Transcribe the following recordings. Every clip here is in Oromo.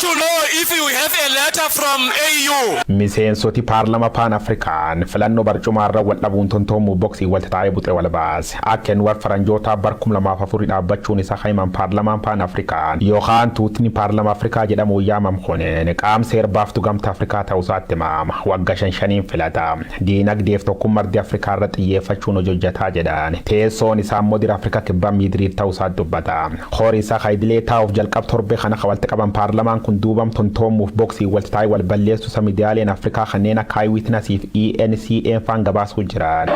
to know if you have a letter from AU. miseensoti paarlama paan afrikaan filannoo barcumaarra wal dhabuun tontoomuu boksii wal taa'ee buxee wal baase akkeen war faranjoota barkum lamaaf afurii dhaabbachuun isa hayman paarlamaan paan afrikaan yookaan tuutni paarlama afrikaa jedhamu yaamam khoneen qaamsa herbaaftu gamta afrikaa ta'uusaatti maama wagga shaniin filata diinagdeef tokkummardi afrikaa irra xiyyeeffachuun hojjetaa jedhan teessoon isaa modira afrikaa kibbaa miidiriit ta'uusaatti dubbata horii isaa haydilee taa'uuf jalqab torbe kana walitti qaban paarlamaan kun duubam tontoomuuf boksii wal taa'ee wal balleessu samidiyaaleen afrikaa kanneen akka witnessiif ENCA faan gabaasuu jiran.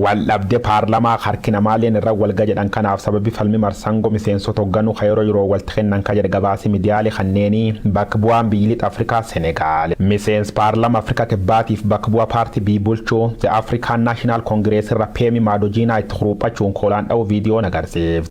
waldhabde paarlamaa harkina maaleen irra walga jedhan kanaaf sababi falmi marsango miseensota hogganu khayro yeroo walti kennan ka jedhe gabaasi midiyaale kanneeni bakka bu'aan biyyilit afrikaa senegaal miseens paarlama afrikaa kibbaatiif bakka bu'aa paartii biibulchuu the african national congress irra peemi maadojiinaa itti huruuphachuun koolaan dha'u viidiyoon agarsiif.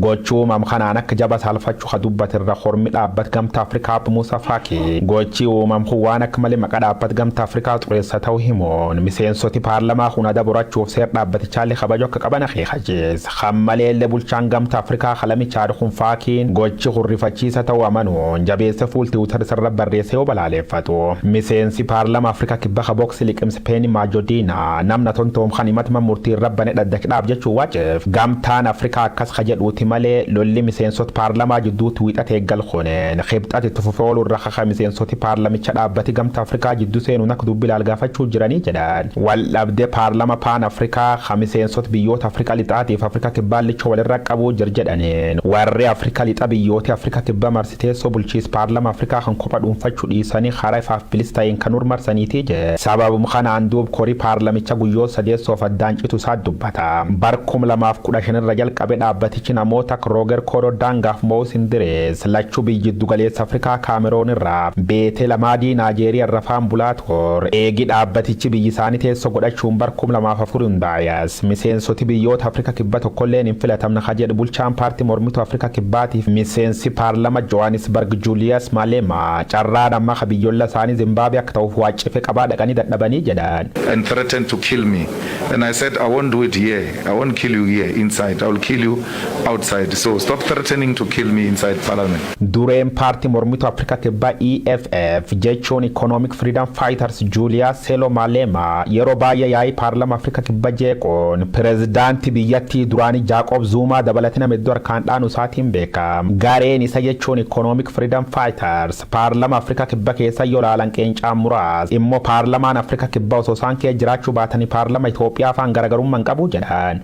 gochuu mam khanaan akka jaba salfachu khadubbat irra khormi dhaabbat gamta afrikaa Musa Faki gochi uumam waan akka malee maqaa dhaabbat gamta afrikaa xureessa ta'uu himoon miseensoti paarlamaa kuna daburachuuf seer dhaabbatichaallee kabajoo akka qaban akeekajees khammalee bulchaan gamta afrikaa khalami chaadhu kun Fakiin gochi hurrifachiisa ta'uu amanuun jabeessa fuulti utar sirra barreessee yoo balaaleeffatu miseensi paarlama afrikaa kibba boksi liqimsi peeni maajodiina namna tontoom khanimat mamurtii rabbane dhaddaqdhaaf jechuu waceef gamtaan afrikaa akkas kajedhuuti malee lolli miseensota paarlamaa jidduutti wiixatee galkhoneen khibxati tufufoolu irra kaka miseensoti paarlamicha dhaabbati gamta afrikaa jidduu seenuun akka dubbii laalgaafachuu jiranii jedhan waldhabde paarlama paan afrikaa miseensota biyyoota afrikaa lixaatiif afrikaa kibbaallicha walirra qabuu jedhaniin warri afrikaa lixa biyyooti afrikaa kibba marsiteessoo bulchiis paarlama afrikaa kan kopha dhuunfachuu dhiisanii karaa ifaaf bilistaayeen kan urmarsaniitii je sababum kanaan duub korii paarlamicha guyyoo sadeessoof addaan citu isaa dubbata barkum 2015 irra jalqabe dhaabbatichi namoota Roger Koro Dangaaf Mousin Dires lachu biyyidduu galeessa Afrikaa Kaameroon irraa beete lamaadii Naajeeriyaa irra faan bulaator eegi dhaabbatichi biyyi isaanii teessoo godhachuun barkum 2004 hundaayas miseensoti biyyoota Afrikaa kibba tokkolleen hin filatamne kajedhu bulchaan paartii mormituu Afrikaa kibbaatiif miseensi paarlama Johannesburg Julius Malema carraan amma biyyolla isaanii Zimbabwe akka ta'uuf waaccife qabaa dhaqanii dadhabanii jedhan. And threatened to kill me. And I said I won't do it here. I won't kill you here inside. I will kill you outside. So stop threatening to kill me inside parliament. Dureen paartii mormituu Afrikaa kibbaa EFF jechuun Economic Freedom Fighters Julius Selo Malema yeroo baay'ee yaa'ii paarlama Afrikaa kibbaa jeeqoon pireezidaantii biyyattii duraanii Jaaqoob Zuumaa dabalatina medduu harkaan dhaanu isaatiin beekam. Gareen isa jechuun Economic Freedom Fighters paarlama Afrikaa kibbaa keessa yoo laalan qeencaan muraas immoo paarlamaan Afrikaa kibbaa osoo isaan kee jiraachuu baatanii paarlama Itoophiyaa faan garagarummaan qabu jedhan.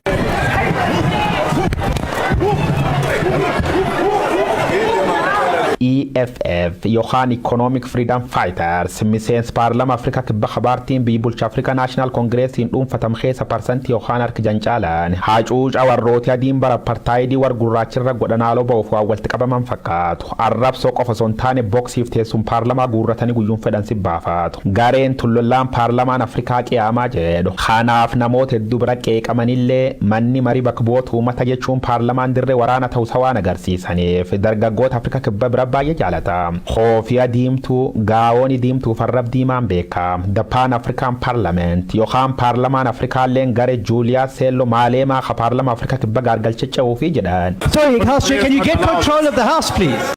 EFF yookaan Economic Freedom Fighters miseensi paarlama Afrikaa kibba khabaartiin biyyi bulcha Afrikaa National Congressiin dhuunfatam keessa parsantii yookaan harki jancaalaan hacuuca warrooti adiin bara apartaayidii war gurraachirra godhanaaloo ba'uuf waan walitti qabaman fakkaatu arrabsoo qofa osoo hin taane boksiif teessuun paarlamaa guurratanii guyyuun fedhan si baafaatu gareen tullollaan paarlamaan Afrikaa qiyaamaa jedhu kanaaf namoota hedduu bira qeeqamanillee manni marii bakka bu'oota uummata jechuun paarlamaan dirree waraana ta'uu waan agarsiisaniif dargaggoota Afrikaa kibba bira baay'ee jaalata khoofiya diimtuu gaawoni diimtuu farrab diimaan beekam the Pan African Parliament yookaan paarlamaan Afrikaalleen gare Julius Selo Malema ka paarlama Afrikaa kibba gargalchecha'uu fi jedhan. Sorry, House Chair, can you get control of the House, please?